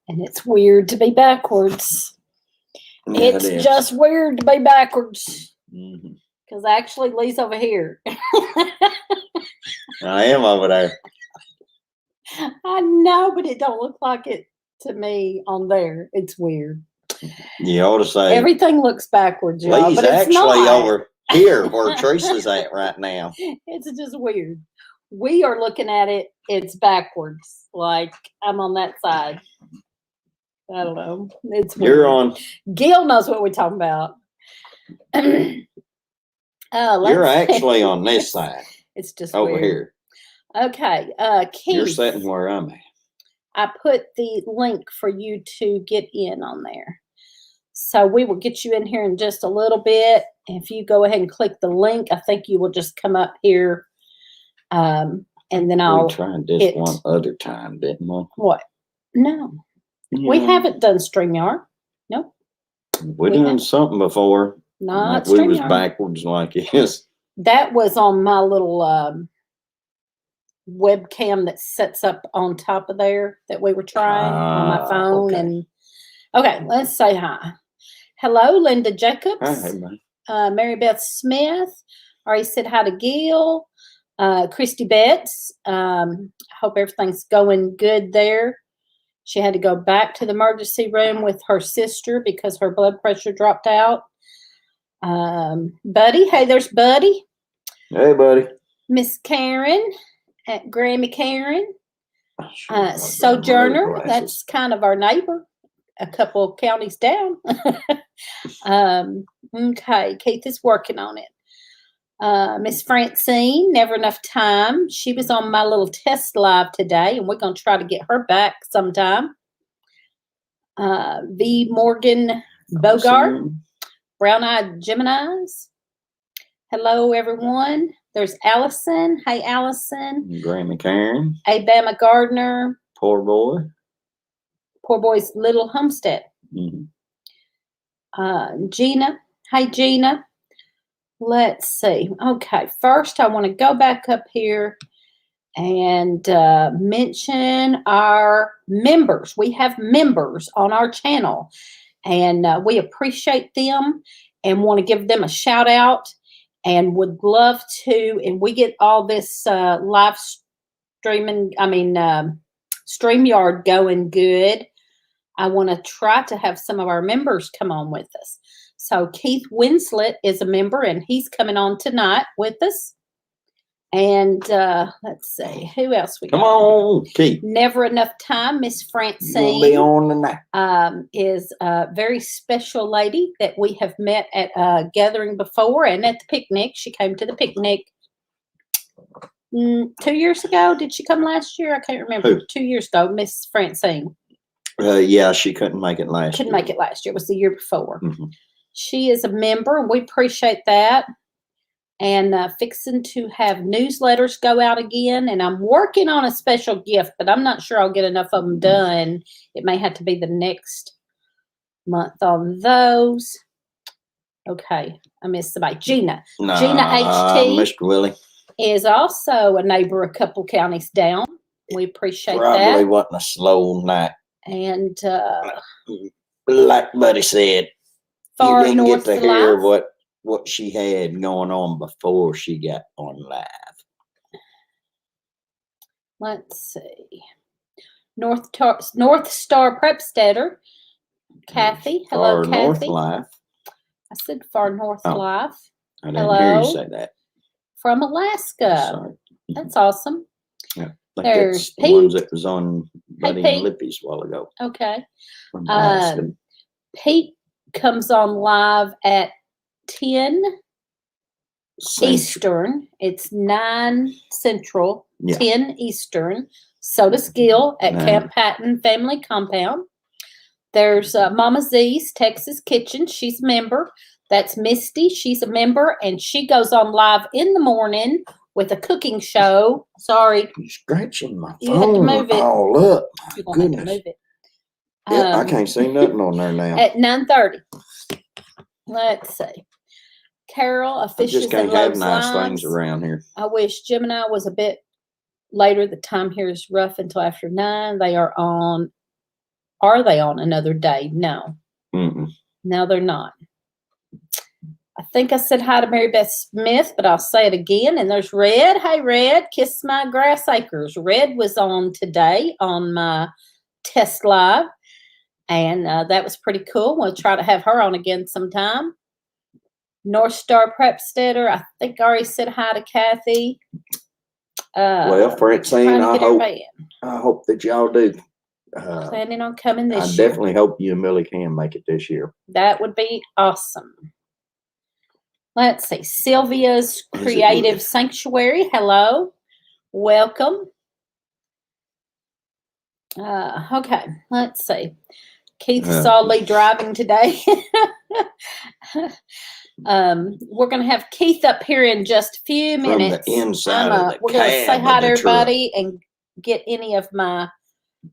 And it's weird to be backwards. Yeah, It's just weird to be backwards. Mm-hmm. Because actually, Lee's over here. I am over there. I know, but it don't look like it to me on there. It's weird. You ought to say everything looks backwards, y'all, Lee's but it's actually not. over here where Teresa's at right now. It's just weird. We are looking at it. It's backwards. Like I'm on that side. I don't know. It's weird. You're on. Gil knows what we're talking about. You're actually on this side. It's just over weird. here. Okay, Keith. You're sitting where I'm at. I put the link for you to get in on there. So we will get you in here in just a little bit. If you go ahead and click the link, I think you will just come up here. And then I'll. We tried this one other time, didn't we? What? No. Yeah. We haven't done StreamYard. Nope. We done something before. Not like we StreamYard. was backwards like this. That was on my little webcam that sets up on top of there that we were trying on my phone. Okay. And okay, let's say hi. Hello, Linda Jacobs. Hi, Mary Beth Smith. Already said hi to Gil. Christy Betts. Hope everything's going good there. She had to go back to the emergency room with her sister because her blood pressure dropped out. Buddy. Hey, there's Buddy. Hey, buddy. Miss Karen at Grammy Karen. Sojourner. That's kind of our neighbor. A couple of counties down. Okay. Keith is working on it. Miss Francine, never enough time. She was on my little test live today, and we're going to try to get her back sometime. V. Morgan Bogart, Brown-Eyed Geminis. Hello, everyone. There's Allison. Hey, Allison. Grammy Karen. Abama Gardner. Poor boy. Poor boy's little homestead. Mm-hmm. Gina. Hey, Gina. Let's see. Okay, first I want to go back up here and mention our members. We have members on our channel, and we appreciate them and want to give them a shout out and would love to. And we get all this live streaming, StreamYard going good. I want to try to have some of our members come on with us. So Keith Winslet is a member, and he's coming on tonight with us. And let's see, who else we got? Come on, Keith. Never enough time. Miss Francine will be on tonight. Is a very special lady that we have met at a gathering before and at the picnic. She came to the picnic 2 years ago. Did she come last year? I can't remember. Who? 2 years ago, Miss Francine. Yeah, she couldn't make it last year. Couldn't make it last year. It was the year before. Mm-hmm. She is a member, and we appreciate that. And fixing to have newsletters go out again. And I'm working on a special gift, but I'm not sure I'll get enough of them done. It may have to be the next month on those. Okay, I missed somebody. Gina. Gina HT. Mr. Willie. Is also a neighbor a couple counties down. We appreciate that. Probably wasn't a slow night. And like Buddy said, far you didn't north get to hear live. what she had going on before she got on live. Let's see. North Star Prepstetter. Kathy. Hello, Far Kathy. North Life. I said Far North Life. I didn't hear you Hello. say that. From Alaska. Sorry. That's awesome. Yeah. There's That's the ones that was on Buddy Pete. and Lippy's a while ago. Okay. From Alaska. Pete comes on live at 10 Eastern. It's 9 Central, Yeah. 10 Eastern. So does Gil at Right. Camp Patton Family Compound. There's Mama Z's Texas Kitchen. She's a member. That's Misty. She's a member, and she goes on live in the morning with a cooking show. Sorry. You're scratching my You have to phone move it. all up. You're gonna have to Goodness. move it. Yeah, I can't see nothing on there now. At 9:30. Let's see. Carol, I Fishes just can't and have Loves nice Lives. things around here. I wish Gemini was a bit later. The time here is rough until after 9. They are on Are they on another day? No. Mm-mm. No, they're not. I think I said hi to Mary Beth Smith, but I'll say it again. And there's Red. Hey, Red, kiss my grass acres. Red was on today on my test live, and that was pretty cool. We'll try to have her on again sometime. North Star Prepstetter, I think I already said hi to Kathy. Well, Francine, I hope that y'all do. Planning on coming this year. I year. definitely hope you and Millie can make it this year. That would be awesome. Let's see. Sylvia's Creative Sanctuary. Hello. Welcome. Okay. Let's see. Keith saw Lee driving today. We're going to have Keith up here in just a few minutes. From the inside of the we're going to say hi to everybody and get any of my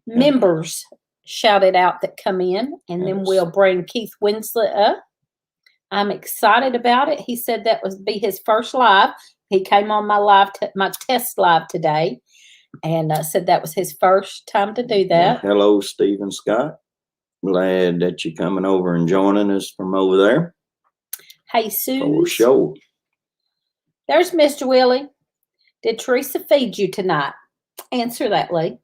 members shouted out that come in, and then we'll bring Keith Winslet up. I'm excited about it. He said that would be his first live. He came on my my test live today, and said that was his first time to do that. Well, hello, Stephen Scott. Glad that you're coming over and joining us from over there. Hey, Sue. For sure. There's Mr. Willie. Did Teresa feed you tonight? Answer that, Lee.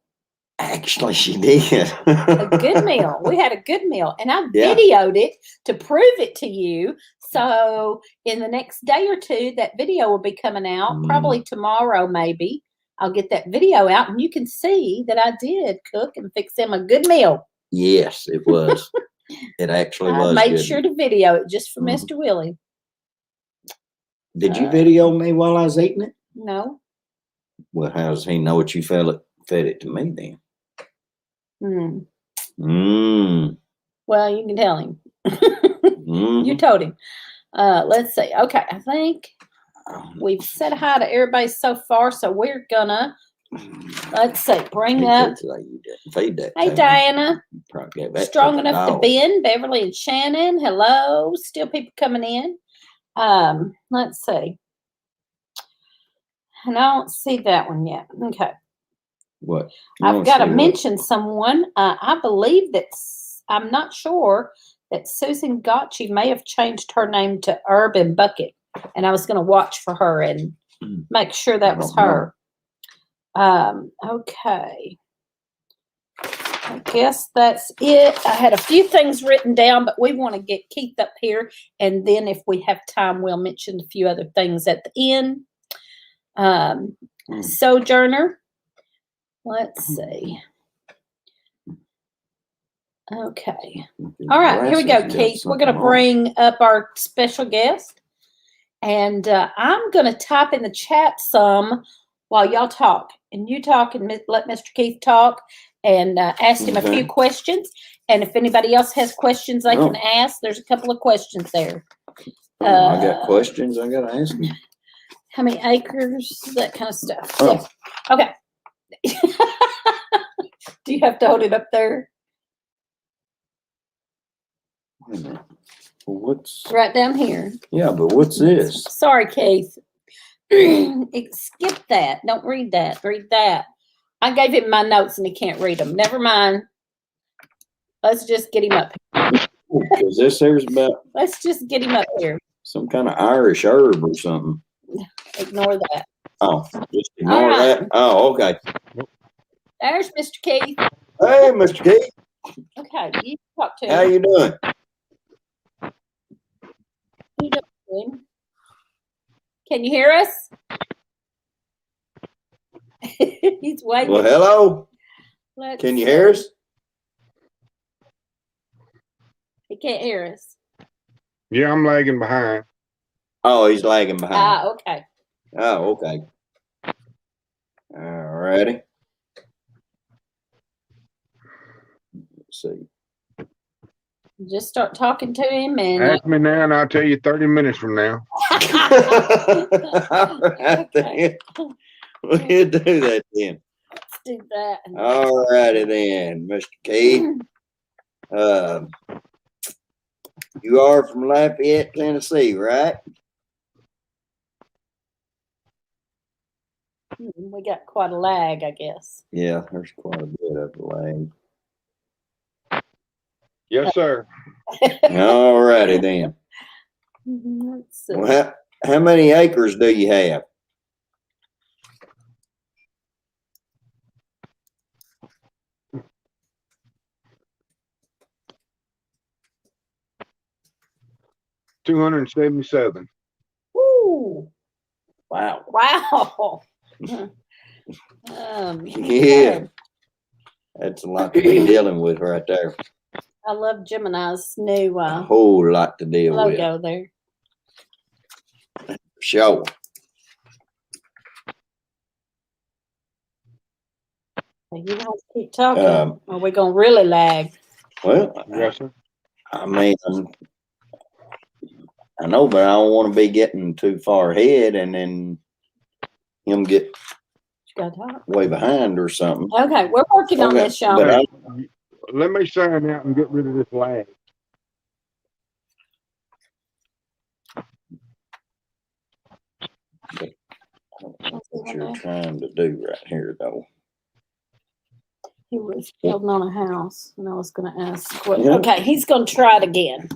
Actually, she did. A good meal. We had a good meal, and I videoed it to prove it to you. So in the next day or two, that video will be coming out, probably tomorrow, maybe. I'll get that video out, and you can see that I did cook and fix him a good meal. Yes, it was. It actually was. I made sure to video it just for Mr. Willie. Did you video me while I was eating it? No. Well, how does he know what you fed it to me then? Well, you can tell him. You told him. Let's see. Okay, I think we've said hi to everybody so far, so we're gonna let's see. Bring up. Feed that. Hey, Diana. Strong enough to bend. Beverly and Shannon. Hello. Still people coming in. Let's see. And I don't see that one yet. Okay. What? I've got to mention someone. I believe that I'm not sure that Susan Gotchi may have changed her name to Urban Bucket, and I was going to watch for her and make sure that was her. Okay. I guess that's it. I had a few things written down, but we want to get Keith up here, and then if we have time, we'll mention a few other things at the end. Sojourner. Let's see. Okay. All right, here we go, Keith. We're going to bring up our special guest, and I'm going to type in the chat some while y'all talk, and you talk and let Mr. Keith talk and ask him a few questions. And if anybody else has questions they can ask, there's a couple of questions there. I got questions I got to ask you. How many acres? That kind of stuff. Yeah. Okay. Do you have to hold it up there? Wait a minute. Well, what's right down here? Yeah, but what's this? Sorry, Keith. Skip that. Don't read that. Read that. I gave him my notes and he can't read them. Never mind. Let's just get him up here. Because this here's about. Let's just get him up here. Some kind of Irish herb or something. Ignore that. Oh, just ignore that. Oh, okay. There's Mr. Keith. Hey, Mr. Keith. Okay, you talk to him. How you doing? How you doing? Can you hear us? He's waiting. Well, hello. Can you hear us? He can't hear us. Yeah, I'm lagging behind. Oh, he's lagging behind. Ah, okay. Oh, okay. All righty. Let's see. Just start talking to him and ask me now, and I'll tell you 30 minutes from now. All right, then. We'll do that then. Let's do that. All righty then, Mr. Keith. You are from Lafayette, Tennessee, right? We got quite a lag, I guess. Yeah, there's quite a bit of a lag. Yes, sir. All righty then. Let's see. Well, how many acres do you have? $277. Ooh, Wow. wow. Yeah. Okay. That's a lot to be dealing with right there. I love Gemini's new A whole lot to deal with. logo there. Sure. You guys keep talking, or we're gonna really lag. Well, Yes, sir. I mean, I know, but I don't want to be getting too far ahead and then him get You gotta talk. way behind or something. Okay, we're working on Okay, this, y'all. but Let me sign out and get rid of this lag. What you're trying to do right here, though. He was building on a house, and I was going to ask. What, Yeah. Okay, he's going to try it again.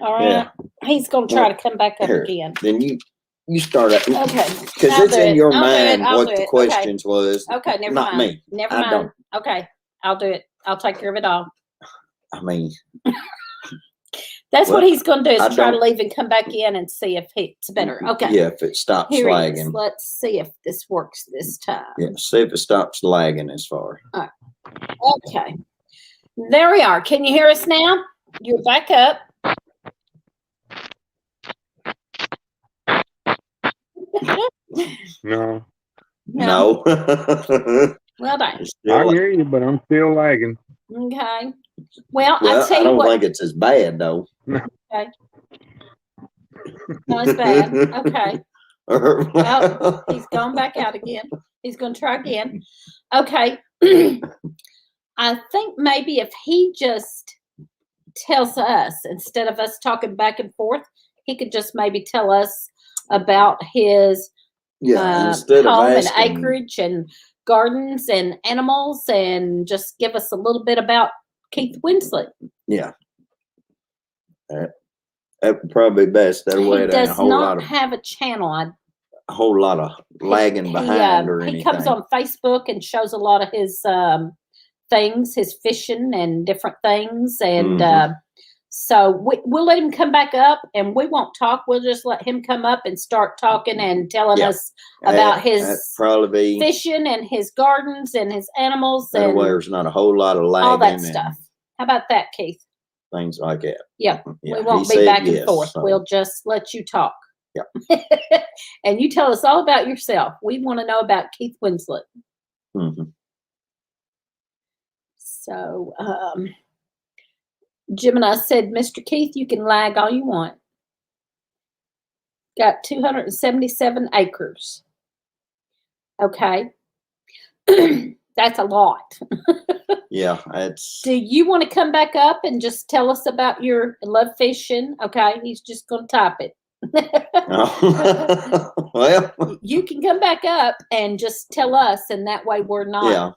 All right, Yeah. he's going to try to come back up Here. again. Then you start out Okay, because I'll it's do in it. your I'll do it. mind I'll what do the it. questions was. Okay, never not mind. me. Never I mind. don't. Okay, I'll do it. I'll take care of it all. I mean, That's what Well, he's going to do is I try to don't- leave and come back in and see if it's better. Okay. yeah, if it stops Here he is. lagging. Let's see if this works this time. Yeah, see if it stops lagging as far. Okay. There we are. Can you hear us now? You're back up. No, No. Well done. It's I still- can hear you, but I'm still lagging. Okay. Well, well, I tell I you don't what. think it's as bad though. No, it's bad. Okay. Well, he's gone back out again. He's going to try again. Okay. I think maybe if he just tells us, instead of us talking back and forth, he could just maybe tell us about his yeah, instead of home and asking, acreage and gardens and animals, and just give us a little bit about Keith Winslet. yeah, that would probably be best. That way, He it ain't does not a have a channel. whole lot of lagging behind or anything. He comes on Facebook and shows a lot of his things, his fishing and different things, and so we'll let him come back up, and we won't talk. We'll just let him come up and start talking and telling us about his probably fishing and his gardens and his animals that and way there's not a whole lot of lagging all that and stuff. How about that, Keith? things like that. Yeah, Yeah, we won't he be said back and yes, forth. so- We'll just let you talk. Yeah. And you tell us all about yourself. We want to know about Keith Winslet. Mhm. So, Gemini said, Mr. Keith, you can lag all you want. Got 277 acres. Okay. That's a lot. Yeah, it's Do you want to come back up and just tell us about your love fishing? Okay, he's just going to type it. well, You can come back up and just tell us, and that way we're not. yeah,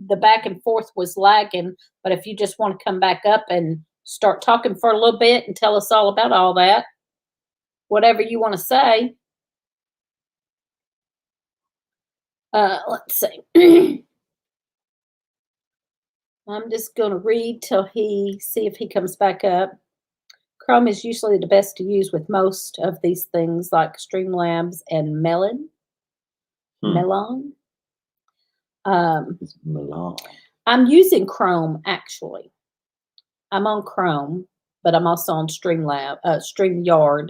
The back and forth was lagging, but if you just want to come back up and start talking for a little bit and tell us all about all that, whatever you want to say. Let's see. I'm just going to read till see if he comes back up. Chrome is usually the best to use with most of these things like Streamlabs and Melon. Melon. Milan. I'm using Chrome actually. I'm on Chrome, but I'm also on StreamYard.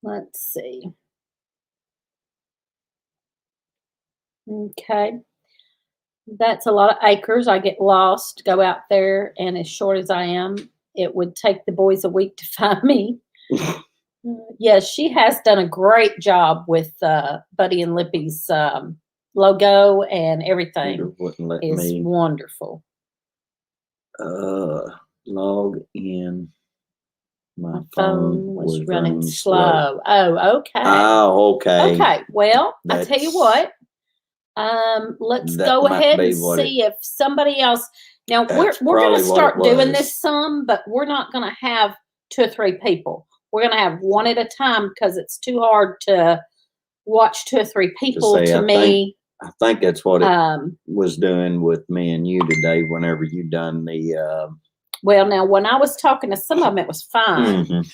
Let's see. Okay. That's a lot of acres. I get lost, go out there, and as short as I am, it would take the boys a week to find me. Yes, she has done a great job with Buddy and Lippy's logo and everything. Peter wouldn't let Is me wonderful. log in. My Phone was running slow. Oh, okay. Oh, okay. Okay. Well, I tell you That's- what. Let's that go might ahead be and what see if somebody else. Now we're That's going probably to what start it doing was. this some, but we're not going to have 2 or 3 people. We're going to have one at a time because it's too hard to watch 2 or 3 people. say, To me, I think that's what it um, was doing with me and you today. Whenever you done the, well, now when I was talking to some of them, it was fine. mhm.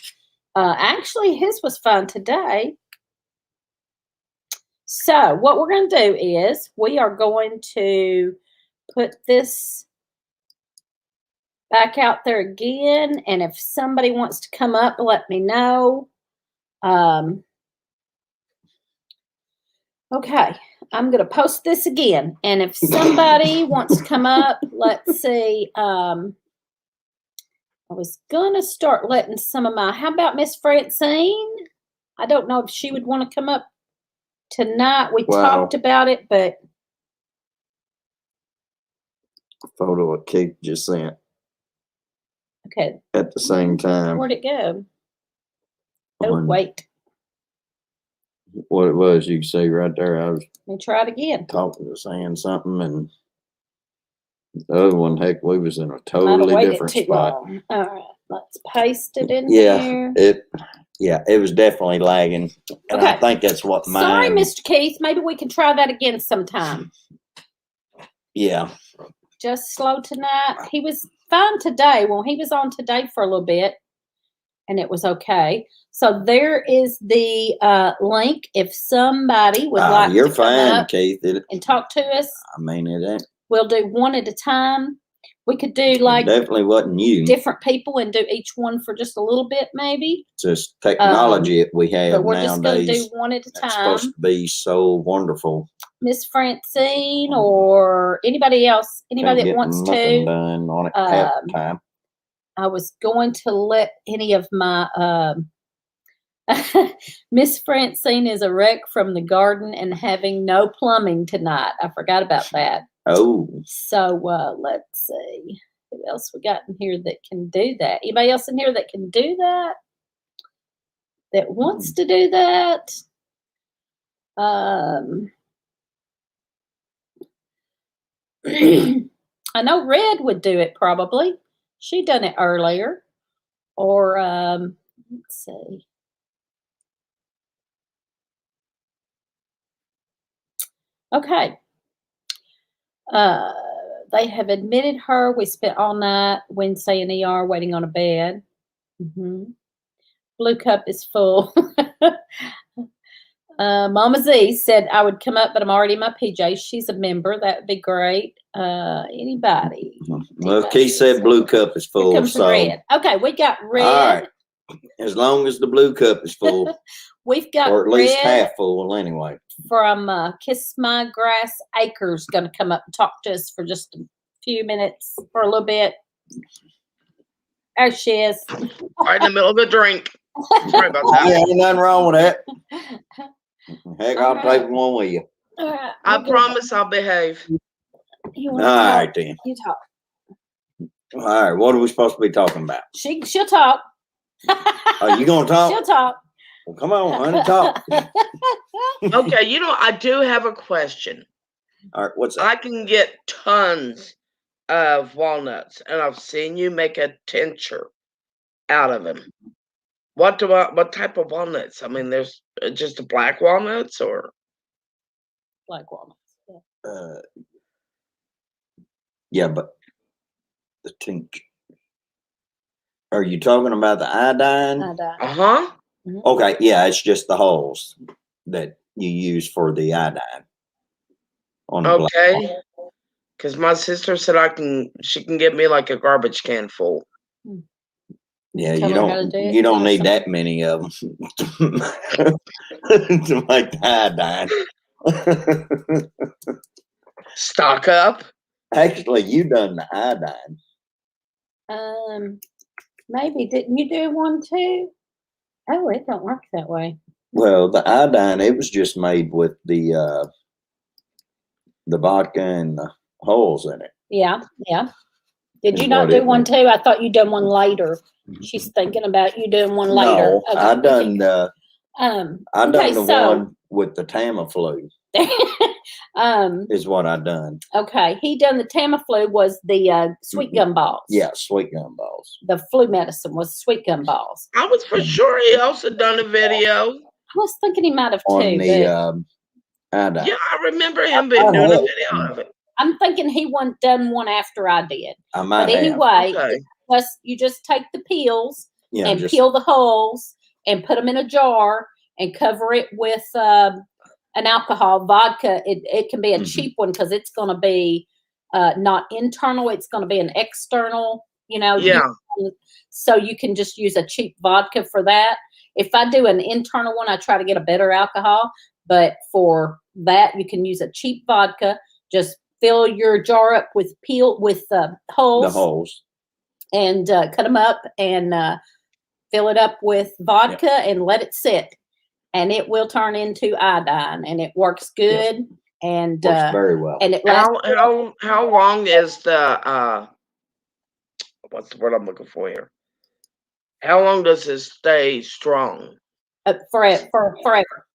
Actually, his was fine today. So what we're going to do is we are going to put this back out there again. And if somebody wants to come up, let me know. Okay, I'm going to post this again. And if somebody wants to come up, let's see. I was going to start letting some of my, how about Miss Francine? I don't know if she would want to come up tonight. We talked about it, but. Photo of Keith just sent Okay. at the same time. Where'd it go? Oh, wait. What it was, you can see right there. I was Let me try it again. saying something, and the other one, heck, we was in a totally different spot. Long. All right, let's paste it in Yeah, here. it was definitely lagging, and I Okay. think that's what Sorry, mine. Mr. Keith. Maybe we can try that again sometime. Yeah. Just slow tonight. He was fine today. Well, he was on today for a little bit, and it was okay. So there is the link. If somebody would like You're to come fine, up Keith. and talk to us, I mean, it ain't. we'll do one at a time. We could do like Definitely wasn't you. different people and do each one for just a little bit, maybe. It's just technology that we have But we're just going to nowadays. do one at a It's time. supposed to be so wonderful. Miss Francine or anybody else, anybody that wants nothing to. done on it half the time. I was going to let any of my Miss Francine is a wreck from the garden and having no plumbing tonight. I forgot about that. Oh. So let's see. Who else we got in here that can do that? Anybody else in here that can do that? That wants to do that? I know Red would do it probably. She done it earlier. Or let's see. Okay. They have admitted her. We spent all night Wednesday in ER waiting on a bed. Blue cup is full. Mama Z said I would come up, but I'm already in my PJs. She's a member. That would be great. Anybody? Well, Keith said blue cup is full. Here comes so Red. Okay, we got Red. All right. As long as the blue cup is full. We've got or at least Red half full anyway. From Kiss My Grass Acres going to come up and talk to us for just a few minutes, for a little bit. There she is. Right in the middle of a drink. Sorry about that. Yeah, ain't nothing wrong with that. Heck, I'll take one with you. I promise I'll behave. You All right, then. You talk. All right, what are we supposed to be talking about? She'll talk. Are you going to talk? She'll talk. Well, come on, honey, talk. Okay, I do have a question. All right, what's that? I can get tons of walnuts, and I've seen you make a tincture out of them. What type of walnuts? I mean, there's just the black walnuts, or black walnuts. Yeah. Yeah, but the tincture. Are you talking about the iodine? Uh-huh. Okay, yeah, it's just the hulls that you use for the iodine. Okay. Because my sister said she can get me like a garbage can full. Yeah, you don't need that many of them to make the iodine. Stock up. Actually, you done the iodine. Maybe didn't you do one too? Oh, it don't work that way. Well, the iodine, it was just made with the vodka and the holes in it. Yeah. Did you not do one too? I thought you done one later. She's thinking about you doing one later. No, okay. I done the one with the Tamiflu. is what I done. Okay, he done the Tamiflu was the sweet gum balls. Yeah, sweet gum balls. The flu medicine was sweet gum balls. I was for sure he also done a video. I was thinking he might have On too, the but Yeah, I remember him doing a video of it. I'm thinking he wasn't done one after I did. I might But have. anyway, Okay. plus you just take the peels Yeah, and just peel the holes and put them in a jar and cover it with an alcohol vodka. It can be a Mhm. cheap one because it's going to be not internal. It's going to be an external, Yeah. so you can just use a cheap vodka for that. If I do an internal one, I try to get a better alcohol. But for that, you can use a cheap vodka. Just fill your jar up with holes. the holes. And cut them up and fill it up with vodka and let it sit. And it will turn into iodine, and it works good. And Works very well. and it lasts. How long is the what's the word I'm looking for here? How long does it stay strong? Forever.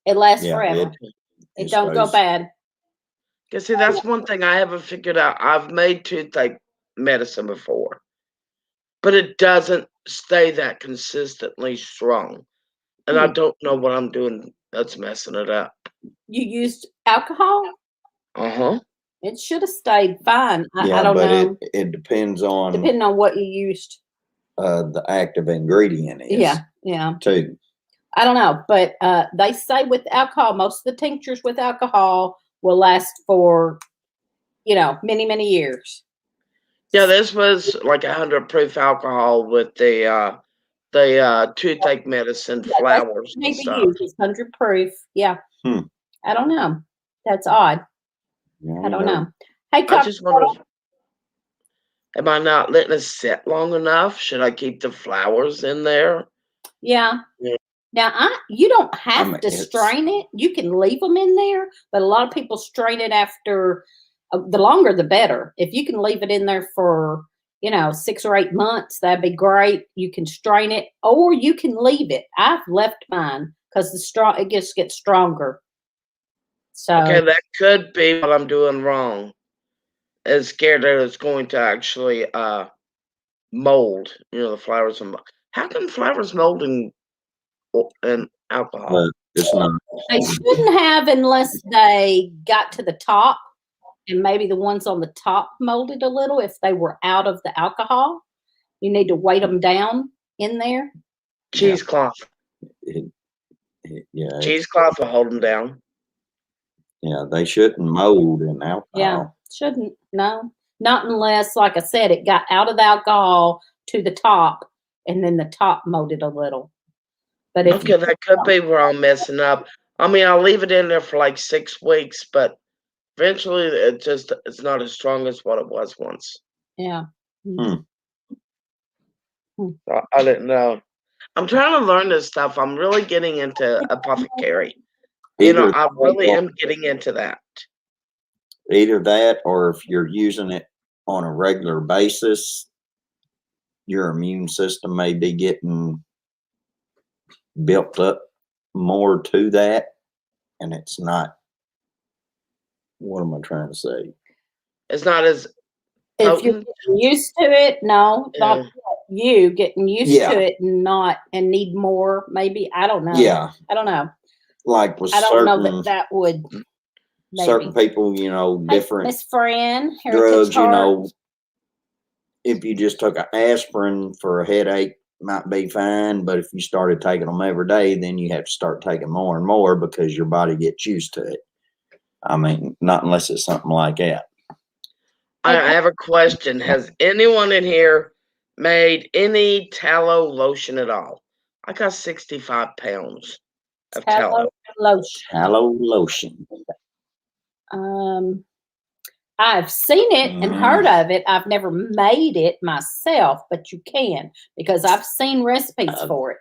It lasts Yeah, forever. It it don't go stays- bad. Cause see, that's one thing I haven't figured out. I've made toothache medicine before, but it doesn't stay that consistently strong, and I don't know what I'm doing that's messing it up. You used alcohol? Uh-huh. It should have stayed fine. Yeah, I don't but know. it depends on Depending on what you used. the active ingredient is. Yeah. Too. I don't know, but they say with alcohol, most of the tinctures with alcohol will last for, many, many years. Yeah, this was like 100 proof alcohol with the toothache medicine flowers and Maybe stuff. used. It's 100 proof. Yeah. Hmm. I don't know. That's odd. Yeah, I don't know. Hey, I just wonder, am I not letting it sit long enough? Should I keep the flowers in there? Yeah. Yeah. Now, you don't have mean, to it's- strain it. You can leave them in there, but a lot of people strain it after. The longer, the better. If you can leave it in there for 6 or 8 months, that'd be great. You can strain it, or you can leave it. I've left mine because it just gets stronger. So Okay, that could be what I'm doing wrong. Is scared that it's going to actually mold. The flowers. How can flowers mold in alcohol? But it's not. they shouldn't have unless they got to the top, and maybe the ones on the top molded a little. If they were out of the alcohol, you need to weight them down in there. Cheesecloth. Yeah, Cheesecloth will hold them down. yeah, they shouldn't mold in alcohol. Yeah, shouldn't. No, not unless, like I said, it got out of the alcohol to the top, and then the top molded a little. But if Okay, that could be where I'm messing up. I mean, I'll leave it in there for like 6 weeks, but eventually it's not as strong as what it was once. yeah. I didn't know. I'm trying to learn this stuff. I'm really getting into apothecary. Either I really am getting into that. either that, or if you're using it on a regular basis, your immune system may be getting built up more to that, and it's not. What am I trying to say? It's not as If you're potent. getting used to it, no, not Yeah. you getting used Yeah. to it and need more. Maybe I don't know. Yeah, I don't know. like with I don't know certain that would. certain Maybe. people, Hey, different Miss Fran, drugs, Heritage Heart. if you just took an aspirin for a headache, might be fine. But if you started taking them every day, then you have to start taking more and more because your body gets used to it. I mean, not unless it's something like that. I have a question. Has anyone in here made any tallow lotion at all? I got 65 pounds of tallow. Lotion. Tallow lotion. I've seen it and heard of it. I've never made it myself, but you can, because I've seen recipes for it.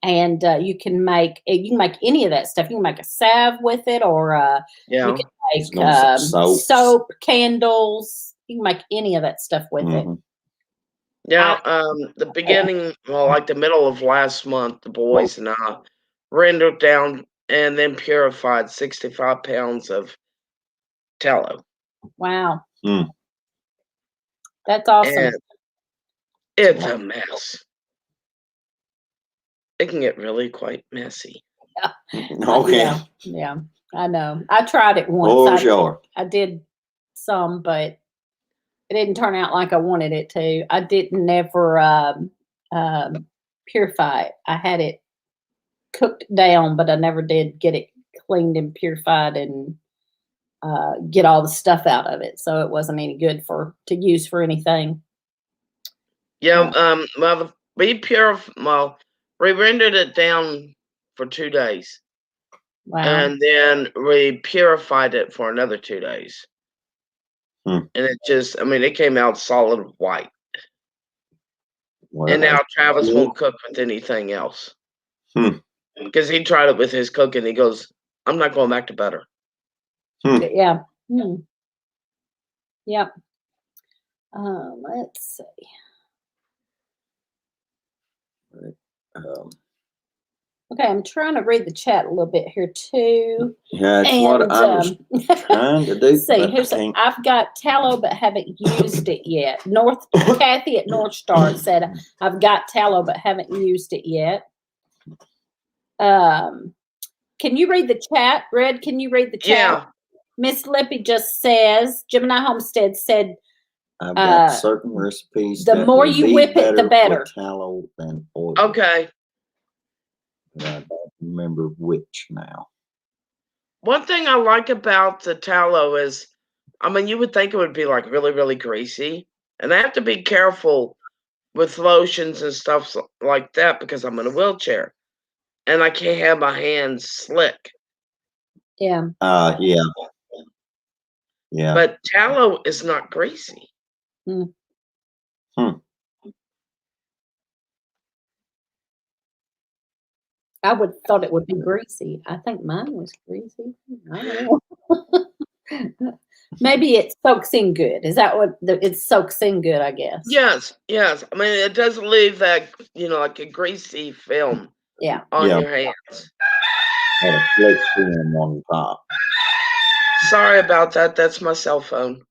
And you can make any of that stuff. You can make a salve with it, or Yeah. you can It's gonna make say soaps. soap, candles. You can make any of that stuff with it. Mhm. Yeah, the beginning, well, like the middle of last month, the boys and I rendered down and then purified 65 pounds of tallow. Wow. Hmm. That's awesome. And it's a mess. It can get really quite messy. Oh, yeah. Yeah, I know. I tried it once. Oh, sure. I did some, but it didn't turn out like I wanted it to. I didn't ever purify it. I had it cooked down, but I never did get it cleaned and purified and get all the stuff out of it. So it wasn't any good to use for anything. Yeah, well, we rendered it down for 2 days. Wow. And then we purified it for another 2 days. Hmm. And it came out solid white. Well, And now Travis won't cook with anything else. Because he tried it with his cooking. He goes, I'm not going back to butter. Yeah. Yep. Let's see. Okay, I'm trying to read the chat a little bit here too. Yeah, that's what I was trying to do. See, I've got tallow but haven't used it yet. Kathy at North Star said I've got tallow but haven't used it yet. Can you read the chat? Red, can you read the chat? Yeah. Miss Lippy just says, Gemini Homestead said, I've got certain recipes. The more you whip it, the better. With tallow than oil. Okay. But I don't remember which now. One thing I like about the tallow is, you would think it would be like really, really greasy. And I have to be careful with lotions and stuff like that because I'm in a wheelchair. And I can't have my hands slick. Yeah. Yeah. Yeah. But tallow is not greasy. I would thought it would be greasy. I think mine was greasy. I don't know. Maybe it soaks in good. Is that what it soaks in good, I guess? Yes. It doesn't leave that, like a greasy film on your hands. Had a flake film on top. Sorry about that. That's my cell phone.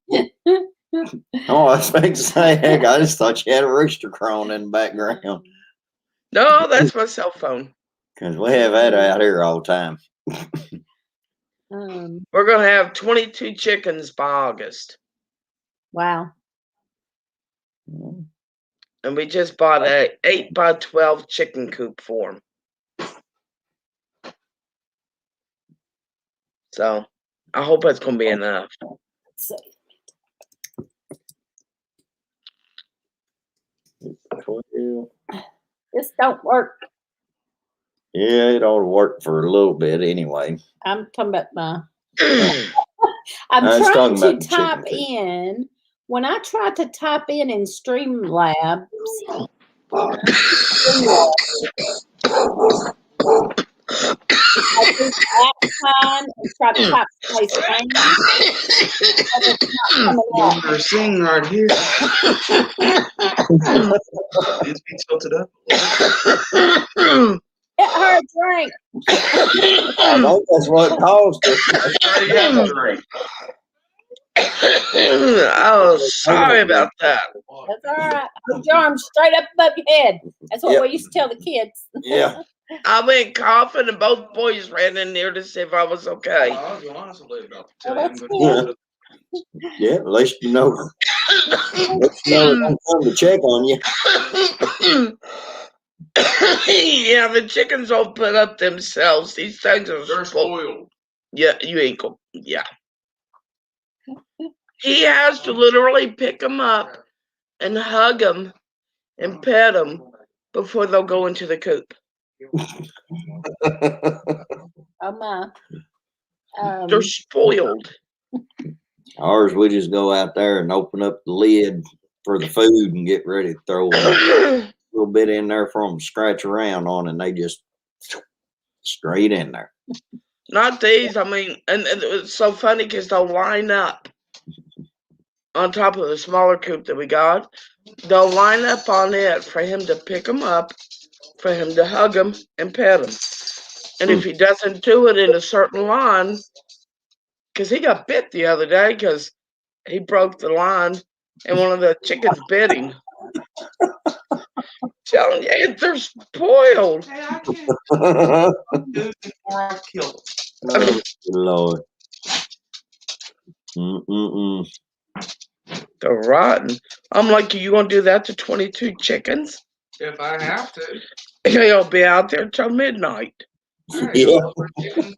Oh, I was about to say, heck, I just thought you had a rooster crowing in the background. No, that's my cell phone. Because we have that out here all the time. We're going to have 22 chickens by August. Wow. And we just bought a 8x12 chicken coop for them. So, I hope it's going to be enough. Let's see. This don't work. Yeah, it ought to work for a little bit anyway. I'm talking about my. I'm trying to type in. When I try to type in StreamYard, I do @ sign and try to type space name. We're seeing right here. Needs to be tilted up. Get her a drink. I think that's what caused it. Oh, sorry about that. That's all right. Put your arms straight up above your head. That's what we used to tell the kids. Yeah. I went coughing and both boys ran in there to see if I was okay. I was honestly about to tell That's you, good. Yeah, at least you know. Come to check on you. Yeah, the chickens all put up themselves. These things are spoiled. Yeah, you ain't go. Yeah. He has to literally pick them up and hug them and pet them before they'll go into the coop. Oh my. They're spoiled. Ours, we just go out there and open up the lid for the food and get ready to throw a little bit in there for them to scratch around on, and they just straight in there. Not these. And it's so funny because they'll line up on top of the smaller coop that we got. They'll line up on it for him to pick them up, for him to hug them and pet them. And if he doesn't do it in a certain line, because he got bit the other day because he broke the line and one of the chickens bit him. Telling you, they're spoiled. Hey, I can't do it before I kill it. Oh, Lord. Mm-mm-mm. They're rotten. I'm like, you gonna do that to 22 chickens? If I have to. He'll be out there till midnight. Alright, Yeah. so we're chickens.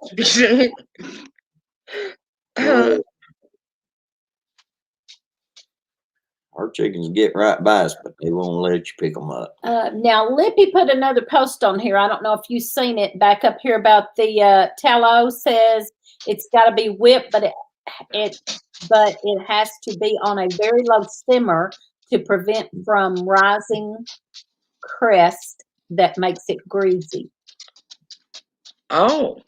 Well, our chickens get right by us, but they won't let you pick them up. Now, Lippy put another post on here. I don't know if you've seen it back up here about the tallow. Says it's got to be whipped, but it has to be on a very low simmer to prevent from rising crest that makes it greasy. Oh,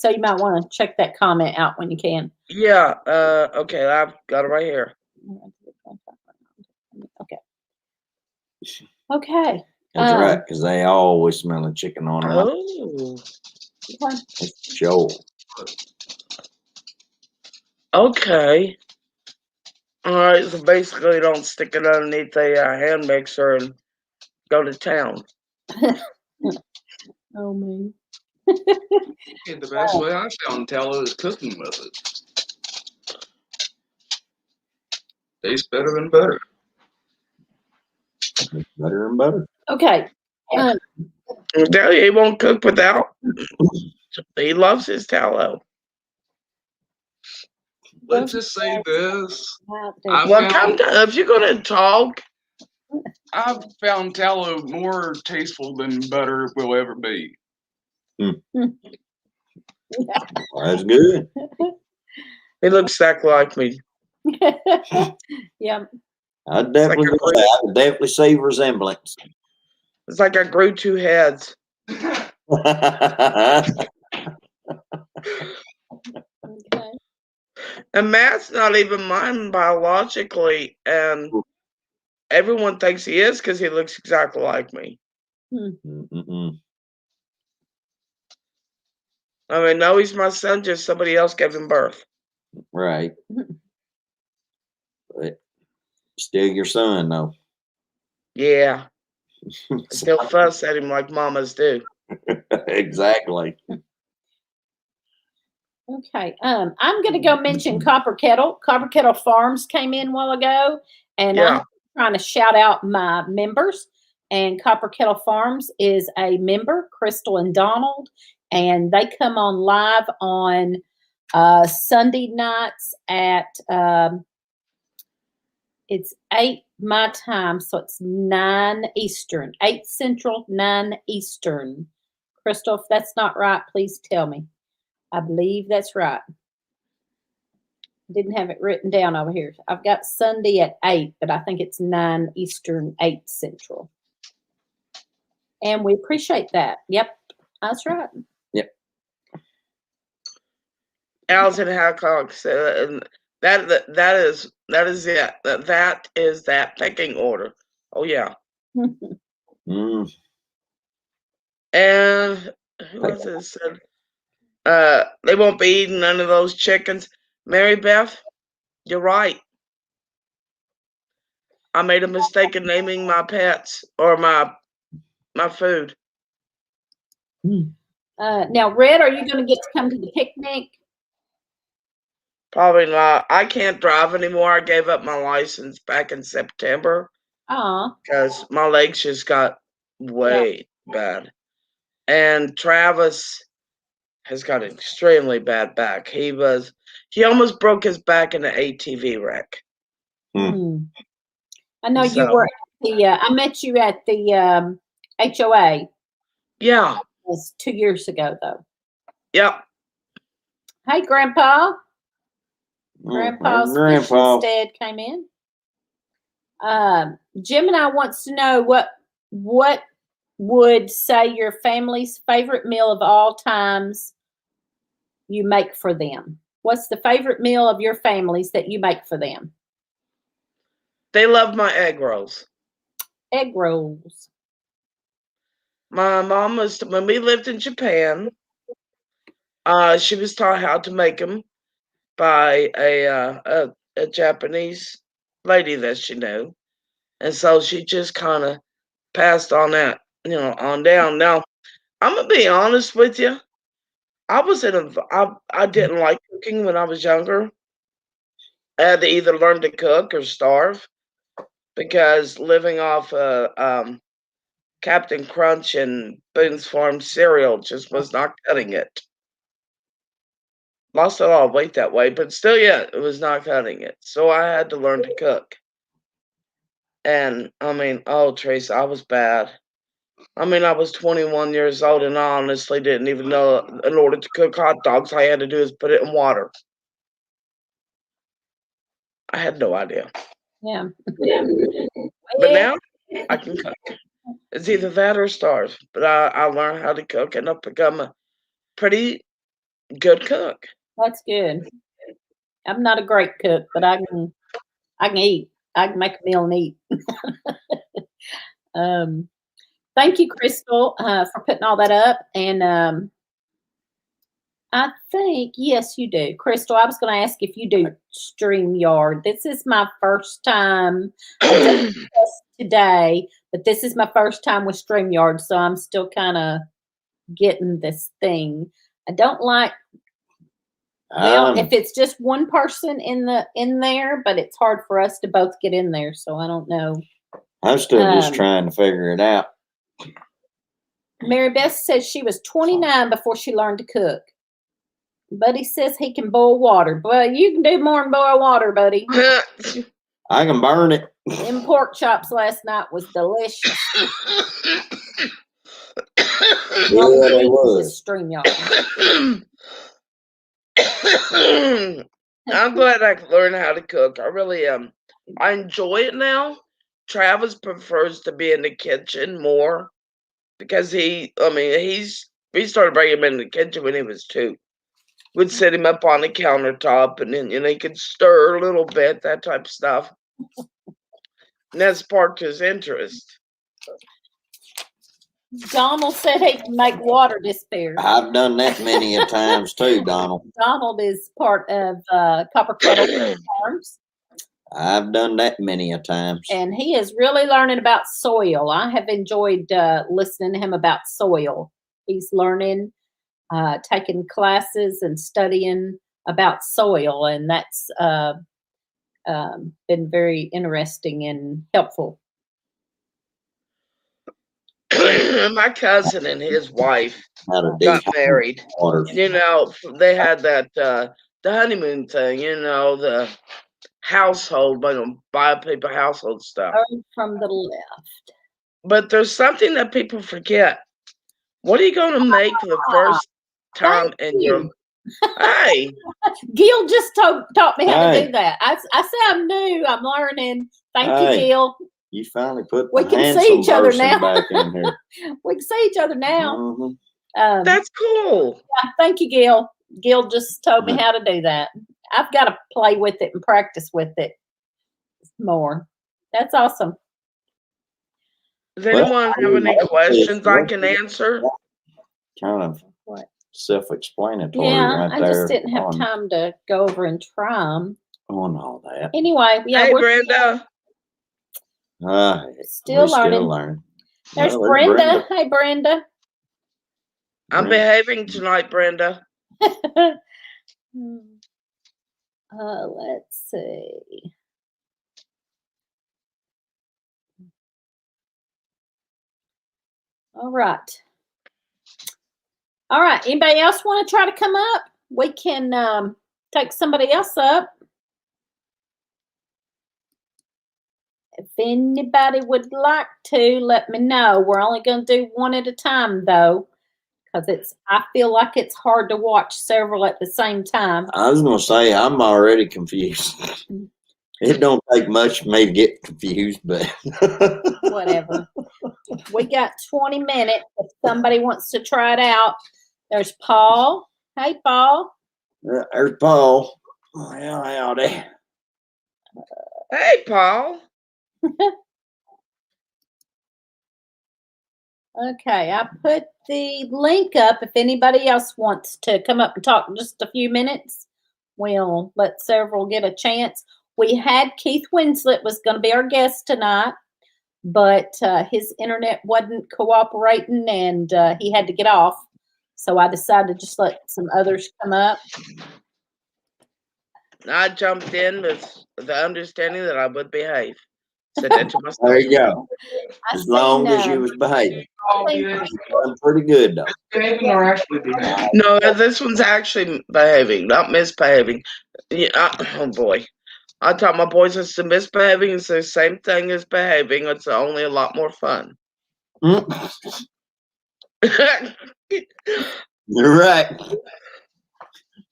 So you might want to check that comment out when you can. yeah. Okay, I've got it right here. Okay. Okay. That's right, because they always smell of chicken on them. Oh, Okay. That's Joel. okay. All right, so basically, don't stick it underneath a hand mixer and go to town. Oh man. Yeah, the best way I found tallow is cooking with it. Tastes better than butter. Better and better. Okay. Yeah, he won't cook without. He loves his tallow. Let's just say this. I Well, come down. If you're gonna talk, I've found tallow more tasteful than butter will ever be. That's good. he looks exactly like me. Yeah. I'd definitely, Like a I would definitely see resemblance. It's like I grew two heads. Okay. And Matt's not even mine biologically, and everyone thinks he is because he looks exactly like me. Mm-mm. I mean, no, he's my son, just somebody else gave him birth. Right. But still your son, though. Yeah. Still fuss at him like mamas do. Exactly. Okay. I'm going to go mention Copper Kettle. Copper Kettle Farms came in a while ago, and Yeah. I'm trying to shout out my members. And Copper Kettle Farms is a member, Crystal and Donald, and they come on live on Sunday nights at it's 8 my time, so it's 9 Eastern, 8 Central, 9 Eastern. Crystal, if that's not right, please tell me. I believe that's right. Didn't have it written down over here. I've got Sunday at 8, but I think it's 9 Eastern, 8 Central. And we appreciate that. Yep, that's right. Yep. Allison Hancock said that is it. That is that pecking order. Oh yeah. Mm. And who else has said they won't be eating none of those chickens? Mary Beth, you're right. I made a mistake in naming my pets or my food. Now, Red, are you going to get to come to the picnic? Probably not. I can't drive anymore. I gave up my license back in September because my legs just got way bad. And Travis has got an extremely bad back. He almost broke his back in an ATV wreck. I know you were at I met you at the HOA. Yeah. It was 2 years ago, though. Yep. Hey, Grandpa. Grandpa's Grandpa Stead came in. Gemini wants to know what would say your family's favorite meal of all times you make for them. What's the favorite meal of your families that you make for them? They love my egg rolls. Egg rolls. My mom was when we lived in Japan. She was taught how to make them by a Japanese lady that she knew, and so she just kind of passed on that, on down. Now, I'm gonna be honest with you. I didn't like cooking when I was younger. I had to either learn to cook or starve because living off Captain Crunch and Boone's Farm cereal just was not cutting it. Lost a lot of weight that way, but still, yeah, it was not cutting it. So I had to learn to cook. And I mean, oh, Trace, I was bad. I mean, I was 21 years old and I honestly didn't even know in order to cook hot dogs, all I had to do is put it in water. I had no idea. Yeah. But now I can cook. It's either that or starve. But I learned how to cook and I've become a pretty good cook. That's good. I'm not a great cook, but I can eat. I can make a meal and eat. Thank you, Crystal, for putting all that up. And I think, yes, you do. Crystal, I was going to ask if you do StreamYard. This is my first time. I did this today, but this is my first time with StreamYard, so I'm still kind of getting this thing. I don't like, well, if it's just one person in there, but it's hard for us to both get in there, so I don't know. I'm still just trying to figure it out. Mary Beth says she was 29 before she learned to cook. Buddy says he can boil water. But you can do more than boil water, buddy. I can burn it. Them pork chops last night was delicious. Yeah, they was. StreamYard. I'm glad I can learn how to cook. I really am. I enjoy it now. Travis prefers to be in the kitchen more because he started bringing him in the kitchen when he was 2. Would set him up on the countertop and then, he could stir a little bit, that type of stuff. And that sparked his interest. Donald said he can make water disappear. I've done that many a times too, Donald. Donald is part of Copper Kettle Farms. I've done that many a times. And he is really learning about soil. I have enjoyed listening to him about soil. He's learning, taking classes and studying about soil, and that's been very interesting and helpful. My cousin and his wife got married. Water. They had that the honeymoon thing. The household, buy people household stuff. From the left. But there's something that people forget. What are you going to make the first time in your? Hey, Gil just taught me how to do that. I said I'm new. I'm learning. Thank you, Gil. You finally put we can see each other now. Back in here. We can see each other now. Mm-hmm. That's cool. Yeah, thank you, Gil. Gil just told me how to do that. I've got to play with it and practice with it more. That's awesome. Does anyone have any questions I can answer? Kind of self-explanatory. Yeah, right I there just didn't have time to go over and try them. On all that. Anyway, yeah. Hey, Brenda. Still learning. There's Brenda. Hey, Brenda. I'm behaving tonight, Brenda. Let's see. All right. Anybody else want to try to come up? We can take somebody else up. If anybody would like to, let me know. We're only going to do one at a time, though, because I feel like it's hard to watch several at the same time. I was going to say, I'm already confused. It don't take much for me to get confused, but whatever. We got 20 minutes. If somebody wants to try it out, there's Paul. Hey, Paul. There's Paul. Well, howdy. Hey, Paul. Okay, I put the link up. If anybody else wants to come up and talk just a few minutes, we'll let several get a chance. We had Keith Winslet was going to be our guest tonight, but his internet wasn't cooperating and he had to get off. So I decided to just let some others come up. I jumped in with the understanding that I would behave. Said that to myself. There you go. I As long as you seen, was behaving. All think- behaving, Done pretty good though. behaving or actually behaving. No, this one's actually behaving, not misbehaving. Yeah, oh boy. I taught my boys it's the misbehaving is the same thing as behaving. It's only a lot more fun. Mm, You're right.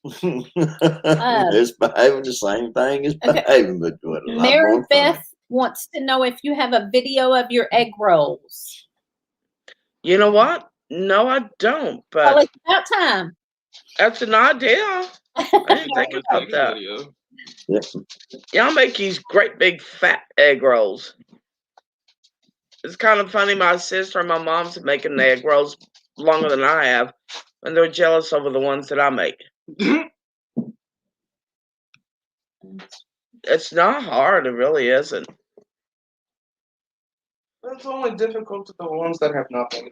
It's behaving the same thing as okay. behaving, but what a lot Mary more fun. Beth wants to know if you have a video of your egg rolls. You know what? No, I don't. Well, But it's about time. that's an idea. I didn't think about that. Video. Yep. Y'all make these great big fat egg rolls. It's kind of funny. My sister and my mom's been making the egg rolls longer than I have, and they're jealous over the ones that I make. It's not hard. It really isn't. It's only difficult to the ones that have nothing.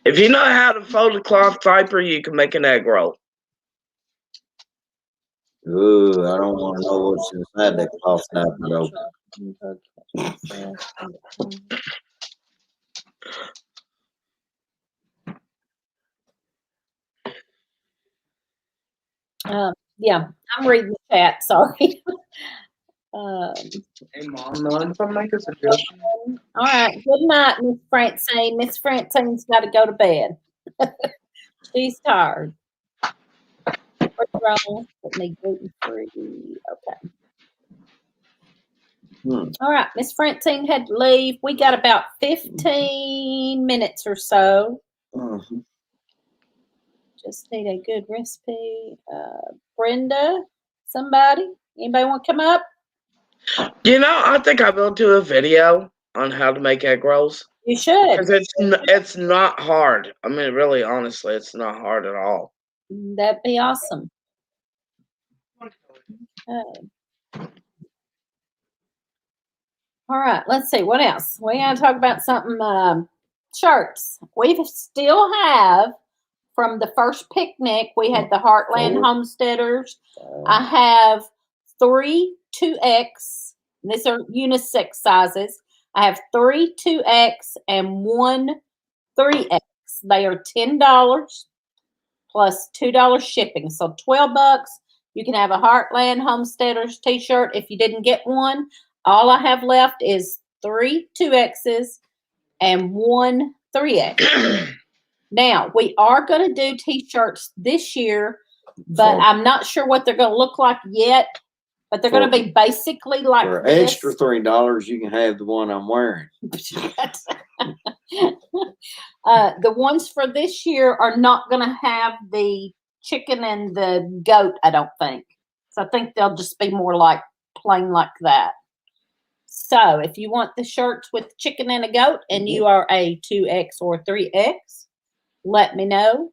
If you know how to fold a cloth diaper, you can make an egg roll. Ooh, I don't want to know what's inside that cloth diaper though. Yeah, I'm reading the chat. Sorry. Hey, Mom, if I make a suggestion? All right. Good night, Miss Francine. Miss Francine's got to go to bed. She's tired. What's wrong with me? Gluten free. Okay. All right. Miss Francine had to leave. We got about 15 minutes or so. Mhm. Just need a good recipe. Brenda, somebody? Anybody want to come up? You know, I think I will do a video on how to make egg rolls. You should. Because it's not hard. I mean, really, honestly, it's not hard at all. That'd be awesome. Okay. All right, let's see. What else? We got to talk about something. Shirts. We still have, from the first picnic, we had the Heartland Homesteaders. I have 3 2X. These are unisex sizes. I have 3 2X and 1 3X. They are $10 plus $2 shipping. So $12. You can have a Heartland Homesteaders t-shirt. If you didn't get one, all I have left is 3 2Xs and 1 3X. Now, we are going to do t-shirts this year, but I'm not sure what they're going to look like yet. But they're going to be basically like For this. extra $3, you can have the one I'm wearing. The ones for this year are not going to have the chicken and the goat, I don't think. So I think they'll just be more like plain like that. So if you want the shirts with chicken and a goat and you are a 2X or 3X, let me know.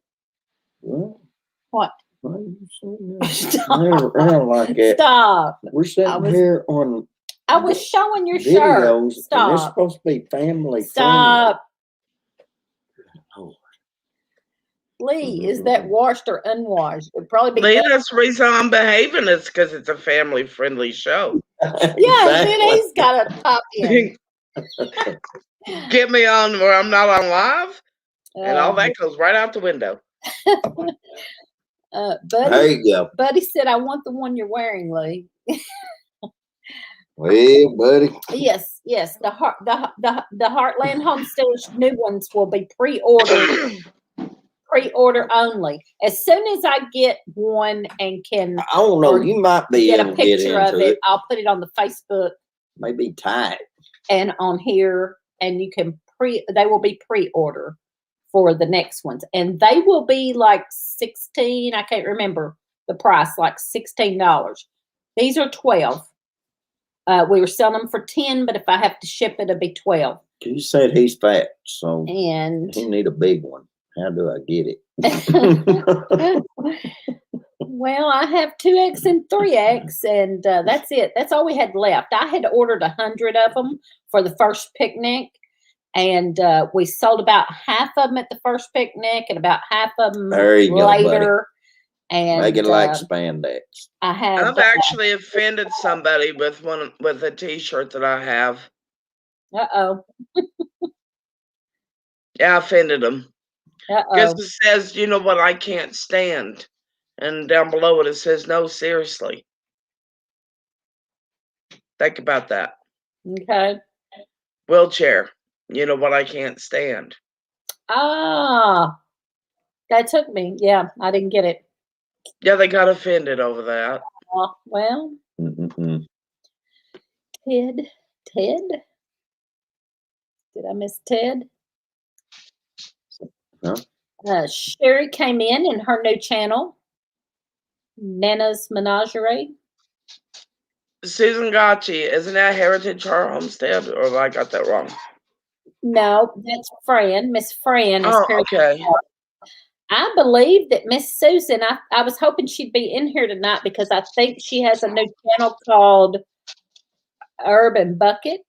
What? I don't like it. Stop. We're sitting here on I was showing your shirt. videos, and it's Stop. supposed to be family Stop. friendly. Lee, is that washed or unwashed? It'd probably be. Lee, that's the reason I'm behaving. It's because it's a family-friendly show. Yeah, then he's got to pop in. Get me on where I'm not on live, and all that goes right out the window. Buddy, There you go. Buddy said, I want the one you're wearing, Lee. Well, buddy. Yes. The Heartland Homesteaders new ones will be pre-order only. As soon as I get one and can I don't know. You might be get able a to get picture of into it, it. I'll put it on the Facebook Maybe tight. and on here, and you can they will be pre-order for the next ones, and they will be like 16. I can't remember the price, like $16. These are 12. We were selling them for 10, but if I have to ship it, it'll be 12. You said he's fat, so And he need a big one. How do I get it? well, I have 2X and 3X, and that's it. That's all we had left. I had ordered 100 of them for the first picnic, and we sold about half of them at the first picnic, and about half of them There you go, buddy. later. And Make it like spandex. I have. I've actually offended somebody with a T-shirt that I have. Uh-oh. Yeah, I offended them. Uh-oh. Because it says, you know what, I can't stand. And down below it says, no, seriously. Think about that. Okay. Wheelchair. You know what, I can't stand. Ah, that took me. Yeah, I didn't get it. Yeah, they got offended over that. Well, Mm-mm-mm. Ted. Did I miss Ted? No. Sherry came in her new channel, Nana's Menagerie. Susan Gotchi, isn't that Heritage Our Homestead? Or have I got that wrong? No, that's Fran. Miss Fran is Oh, okay. I believe that Miss Susan, I was hoping she'd be in here tonight because I think she has a new channel called Urban Bucket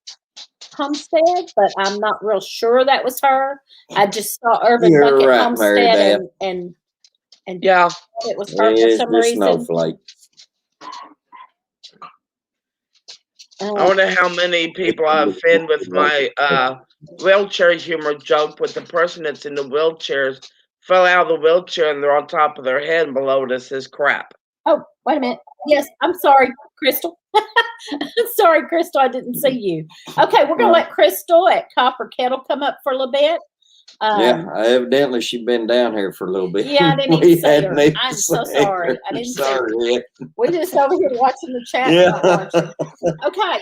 Homestead, but I'm not real sure that was her. I just saw Urban You're Bucket right, Mary Homestead Beth. and Yeah. it was her for It's some the reason. snowflake. I wonder how many people I offend with my wheelchair humor joke with the person that's in the wheelchairs fell out of the wheelchair and they're on top of their head and below it says crap. Oh, wait a minute. Yes, I'm sorry, Crystal. Sorry, Crystal, I didn't see you. Okay, we're gonna let Crystal at Copper Kettle come up for a little bit. Yeah, evidently she's been down here for a little bit. Yeah, I didn't We even say hadn't her. even I'm so seen sorry. her. I didn't say Sorry, Red. We're just over here watching the chat. Yeah. Not watching. Okay,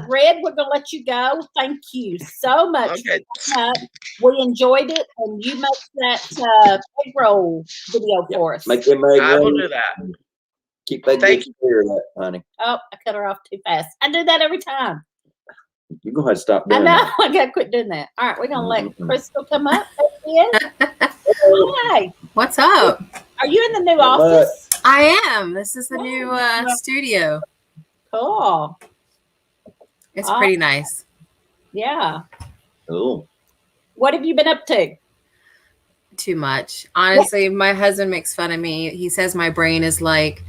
Red, we're gonna let you go. Thank you so much. Okay. We enjoyed it, and you make that egg roll video for us. Make them egg I will rolls. do that. Keep that Thank good spirit up, honey. Oh, I cut her off too fast. I do that every time. You're going to have to stop I doing know. that. I gotta quit doing that. All right, we're gonna let Mhm. Crystal come up. Hi. What's up? Are you in the new Not office? I am. This is the new studio. Cool. It's pretty nice. Yeah. Cool. What have you been up to? Too much. Honestly, my husband makes fun of me. He says my brain is like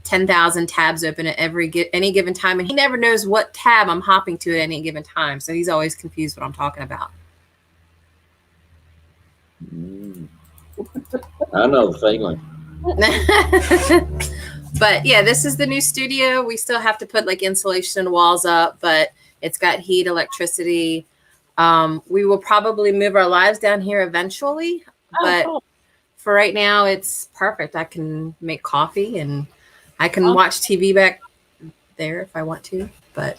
10,000 tabs open at any given time, and he never knows what tab I'm hopping to at any given time. So he's always confused what I'm talking about. I know the feeling. But yeah, this is the new studio. We still have to put like insulation and walls up, but it's got heat, electricity. We will probably move our lives down here eventually, but cool. for right now, it's perfect. I can make coffee and I can watch TV back there if I want to, but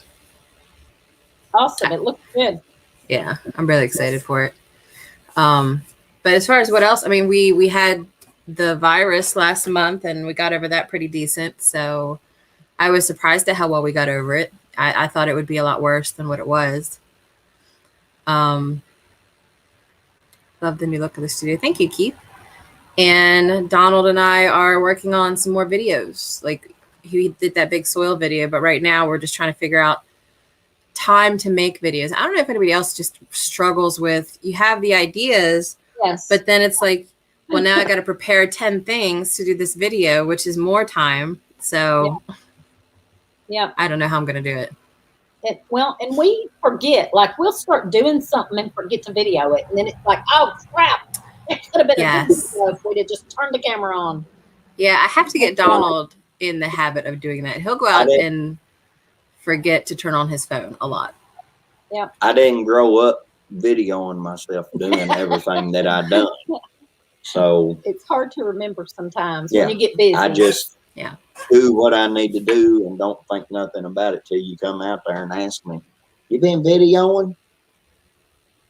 Awesome. It looks good. yeah, I'm really excited for it. But as far as what else, I mean, we had the virus last month and we got over that pretty decent. So I was surprised at how well we got over it. I thought it would be a lot worse than what it was. Love the new look of the studio. Thank you, Keith. And Donald and I are working on some more videos. Like he did that big soil video, but right now we're just trying to figure out time to make videos. I don't know if anybody else just struggles with, you have the ideas, Yes. but then it's like, well, now I got to prepare 10 things to do this video, which is more time. So yeah. I don't know how I'm going to do it. Well, and we forget, like we'll start doing something and forget to video it. And then it's like, oh crap. It could have been a good video if we'd have just turned the camera on. Yeah, I have to get Donald in the habit of doing that. He'll go out and forget to turn on his phone a lot. Yeah. I didn't grow up videoing myself doing everything that I done. So it's hard to remember sometimes yeah, when you get busy. I just yeah do what I need to do and don't think nothing about it till you come out there and ask me, you been videoing?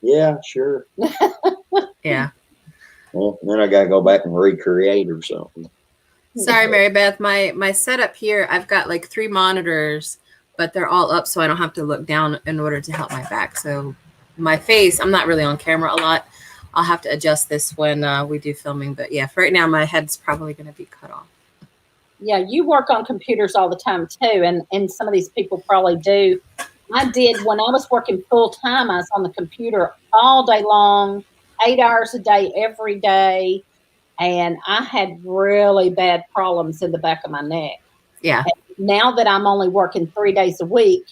Yeah, sure. Yeah. Well, then I gotta go back and recreate or something. Sorry, Mary Beth. My setup here, I've got like 3 monitors but they're all up so I don't have to look down in order to help my back. So my face, I'm not really on camera a lot. I'll have to adjust this when we do filming. But yeah, for right now, my head's probably going to be cut off. Yeah, you work on computers all the time too, and some of these people probably do. I did when I was working full time. I was on the computer all day long, 8 hours a day, every day, and I had really bad problems in the back of my neck. Yeah. And now that I'm only working 3 days a week,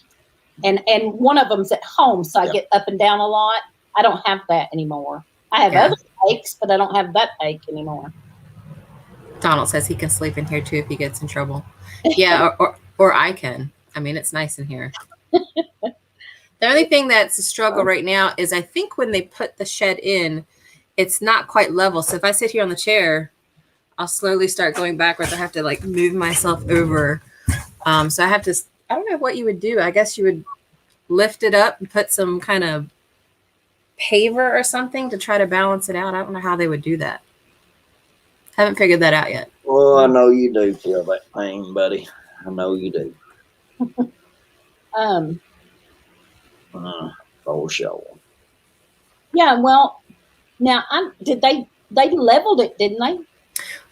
and one of them's at home, so I get up and down a lot. I don't have that anymore. I have other aches, but I don't have that ache anymore. Donald says he can sleep in here too if he gets in trouble. Yeah, or I can. I mean, it's nice in here. The only thing that's a struggle right now is I think when they put the shed in, it's not quite level. So if I sit here on the chair, I'll slowly start going backwards. I have to like move myself over. So I have to, I don't know what you would do. I guess you would lift it up and put some kind of paver or something to try to balance it out. I don't know how they would do that. Haven't figured that out yet. Well, I know you do feel that pain, buddy. I know you do. For sure. Yeah, well, now they leveled it, didn't they?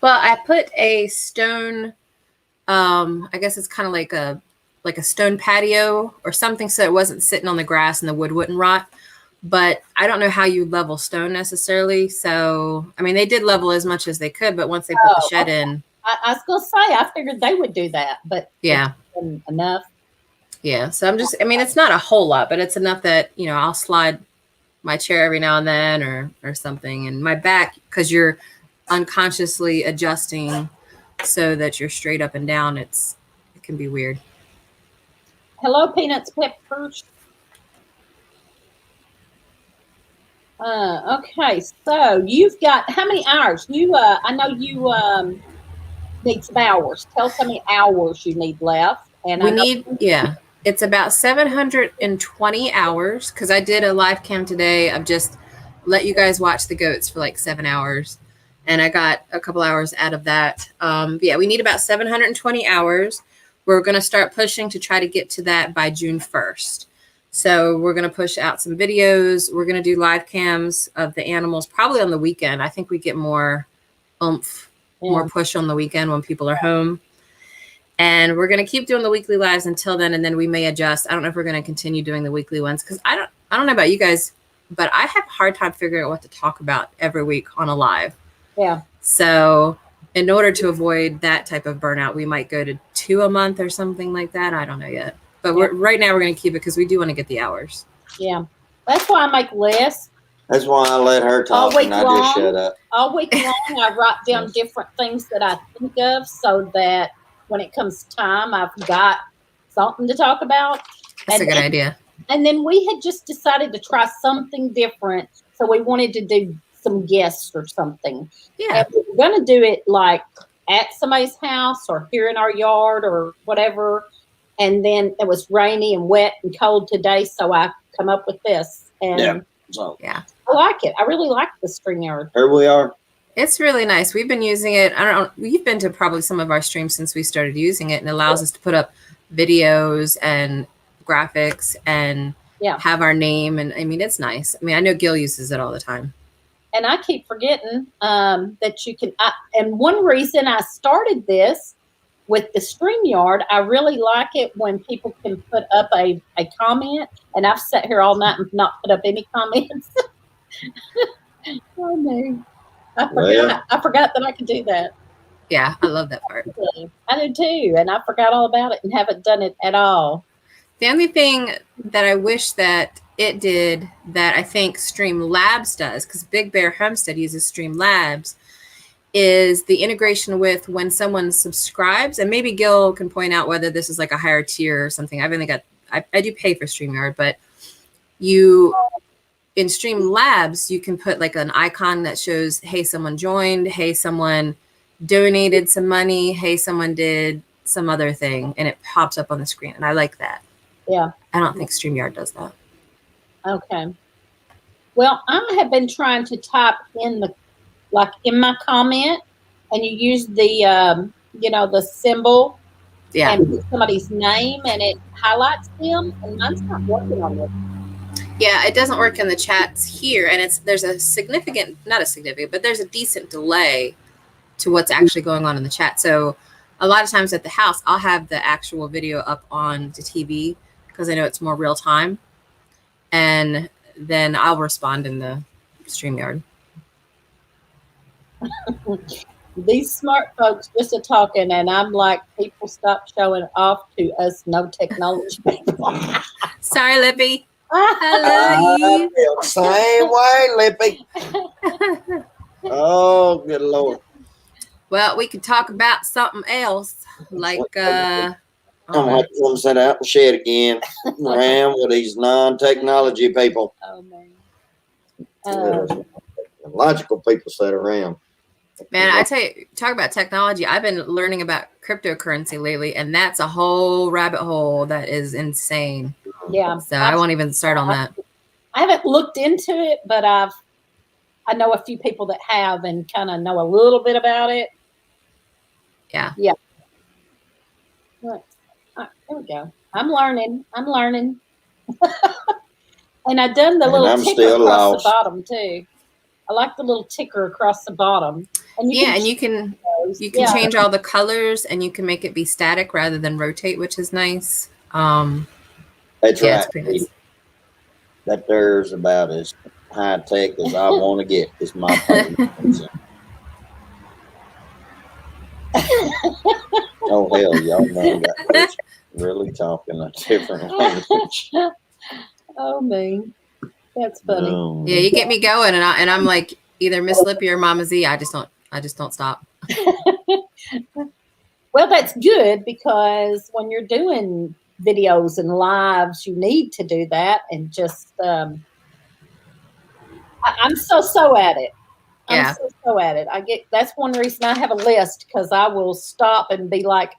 Well, I put a stone, I guess it's kind of like a stone patio or something, so it wasn't sitting on the grass and the wood wouldn't rot. But I don't know how you level stone necessarily. So, I mean, they did level as much as they could, but once they put the shed in. I was going to say, I figured they would do that, but yeah, enough. Yeah. So I'm just, I mean, it's not a whole lot, but it's enough that, you know, I'll slide my chair every now and then or something. And my back, because you're unconsciously adjusting so that you're straight up and down, it can be weird. Hello, Peanuts Peppers. Okay, so you've got how many hours? I know you need some hours. Tell us how many hours you need left. And it's about 720 hours because I did a live cam today of just let you guys watch the goats for like 7 hours, and I got a couple hours out of that. Yeah, we need about 720 hours. We're going to start pushing to try to get to that by June 1st. So we're going to push out some videos. We're going to do live cams of the animals probably on the weekend. I think we get more oomph, more push on the weekend when people are home. And we're going to keep doing the weekly lives until then, and then we may adjust. I don't know if we're going to continue doing the weekly ones because I don't know about you guys, but I have a hard time figuring out what to talk about every week on a live. Yeah. So in order to avoid that type of burnout, we might go to 2 a month or something like that. I don't know yet. But right now we're going to keep it because we do want to get the hours. Yeah. That's why I make lists. That's why I let her talk and I just shut up. All week long, I write down different things that I think of so that when it comes time, I've got something to talk about. That's a good idea. And then we had just decided to try something different. So we wanted to do some guests or something. Yeah. And we were going to do it like at somebody's house or here in our yard or whatever. And then it was rainy and wet and cold today. So I come up with this. And yeah. I like it. I really like the StreamYard. Here we are. It's really nice. We've been using it. I don't know. We've been to probably some of our streams since we started using it, and it allows us to put up videos and graphics and have our name. And I mean, it's nice. I mean, I know Gil uses it all the time. And I keep forgetting that you can. And one reason I started this with the StreamYard, I really like it when people can put up a comment. And I've sat here all night and not put up any comments. Oh no. I forgot that I could do that. Yeah, I love that part. I do too. And I forgot all about it and haven't done it at all. The only thing that I wish that it did that I think Streamlabs does, because Big Bear Homestead uses Streamlabs, is the integration with when someone subscribes. And maybe Gil can point out whether this is like a higher tier or something. I've only got, I do pay for StreamYard, but in Streamlabs, you can put like an icon that shows, hey, someone joined, hey, someone donated some money, hey, someone did some other thing, and it pops up on the screen. And I like that. Yeah. I don't think StreamYard does that. Okay. Well, I have been trying to type in in my comment, and you use the, the symbol Yeah. and put somebody's name and it highlights them, and mine's not working on this. Yeah, it doesn't work in the chats here, and there's a significant, not a significant, but there's a decent delay to what's actually going on in the chat. So a lot of times at the house, I'll have the actual video up on the TV because I know it's more real time, and then I'll respond in the StreamYard. These smart folks just are talking, and I'm like, people stop showing off to us no technology people. Sorry, Lippy. I love you. feel the same way, Lippy. Oh, good Lord. Well, we could talk about something else, like I'm gonna have to come sit out and shed again around with these non-technology people. Oh man. Logical people sit around. man, I tell you, talk about technology. I've been learning about cryptocurrency lately, and that's a whole rabbit hole that is insane. Yeah. So I won't even start on that. I haven't looked into it, but I know a few people that have and kind of know a little bit about it. Yeah. Yeah. Right. There we go. I'm learning. And I've done the And little I'm ticker still across lost. the bottom too. I like the little ticker across the bottom. And you And you can yeah. change all the colors, and you can make it be static rather than rotate, which is nice. That's Yeah, right. it's pretty nice. That there's about as high tech as I want to get. Is my opinion. Oh hell, y'all man got this really talking a different language. Oh man. That's funny. Yeah, you get me going, and I'm like either Miss Lippy or Mama Z. I just don't stop. Well, that's good because when you're doing videos and lives, you need to do that and just I'm so at it. Yeah. I'm so at it. That's one reason I have a list, because I will stop and be like,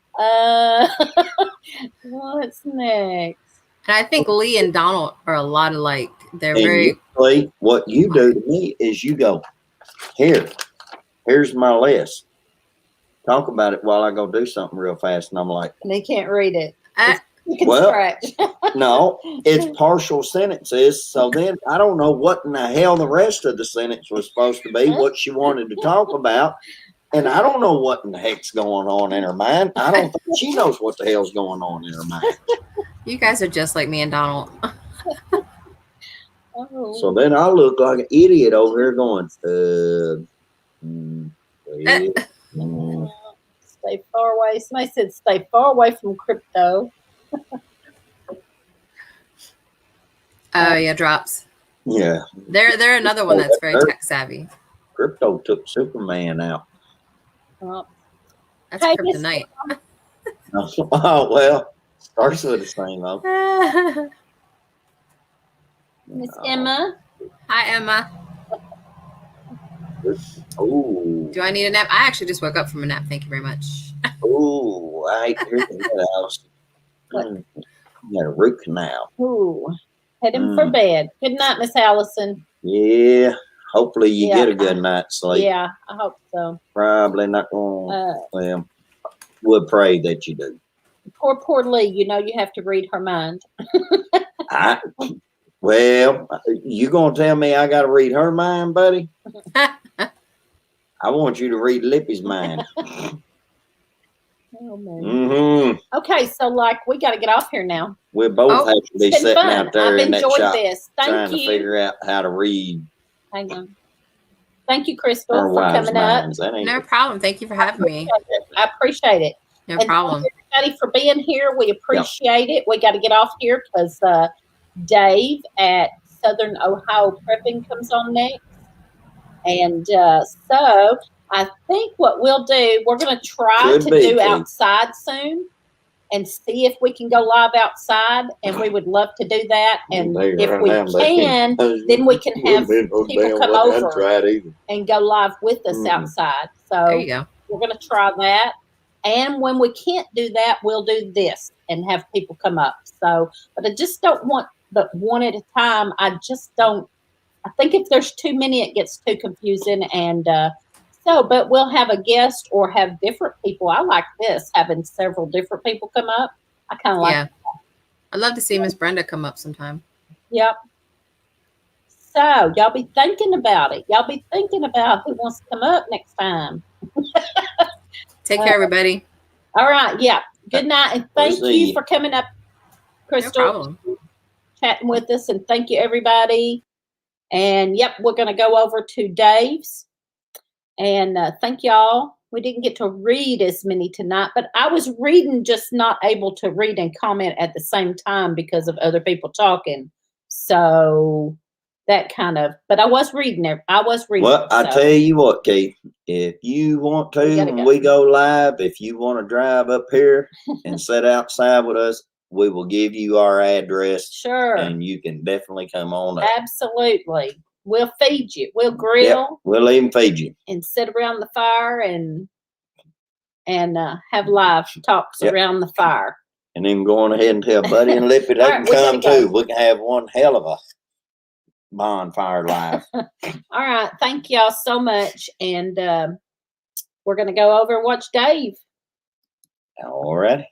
what's next? And I think Lee and Donald are a lot alike. They're And very usually what you do to me is you go, here's my list. Talk about it while I go do something real fast. And I'm like, And they can't read it. I- You can Well, scratch. no, it's partial sentences. So then I don't know what in the hell the rest of the sentence was supposed to be, what she wanted to talk about. And I don't know what in the heck's going on in her mind. I don't think she knows what the hell's going on in her mind. you guys are just like me and Donald. Oh. So then I look like an idiot over here going, Stay far away. Somebody said stay far away from crypto. Oh yeah, drops. yeah. They're another one that's very tech savvy. Crypto took Superman out. That's Hey, kryptonite. Oh, well, starts with the same though. Miss Emma. Hi, Emma. Ooh, Do I need a nap? I actually just woke up from a nap. Thank you very much. ooh, I hate hearing that, Allison. You got a root canal. Ooh, heading for bed. Good night, Miss Allison. Yeah, hopefully you Yeah. get a good night's sleep. Yeah, I hope so. Probably not going. Well, we'll pray that you do. Poor Lee, you know you have to read her mind. Well, you gonna tell me I gotta read her mind, buddy? I want you to read Lippy's mind. Oh man. Mm-hmm. Okay, so like we got to get off here now. We both have to be It's been sitting fun. out there I've in that enjoyed shop this. trying Thank to you. figure out how to read Hang on. Thank you, Crystal, our for wives' coming up. minds. That ain't No problem. Thank you for having me. I appreciate it. No And problem. thank everybody for being here. We appreciate it. We got to get off here because Dave at Southern Ohio Prepping comes on next. And so I think what we'll do, we're going to try to do outside soon and see if we can go live outside. And we would love to do that. And if we can, then we can have people come over and go live with us outside. There So you go. we're going to try that. And when we can't do that, we'll do this and have people come up. So, but I just don't want but one at a time. I just don't. I think if there's too many, it gets too confusing. And So, but we'll have a guest or have different people. I like this, having several different people come up. I kind of like Yeah. I'd love to see Miss Brenda come up sometime. Yep. So y'all be thinking about it. Y'all be thinking about who wants to come up next time. Take care, everybody. All right. Yeah. Good night. And thank see you you. for coming up, No Crystal, problem. chatting with us. And thank you, everybody. And yep, we're going to go over to Dave's. And thank y'all. We didn't get to read as many tonight, but I was reading, just not able to read and comment at the same time because of other people talking. So that kind of, but I was reading it. Well, I so. tell you what, Keith, if you want to, gotta when go. we go live, if you want to drive up here and sit outside with us, we will give you our address Sure. and you can definitely come on up. Absolutely. We'll feed you. We'll Yep, grill we'll even feed you. and sit around the fire and have live talks Yep. around the fire. And then go on ahead and tell Buddy and Lippy they All can right, we come gotta go. too. We can have one hell of a bonfire live. All right. Thank y'all so much. And we're going to go over and watch Dave. All right.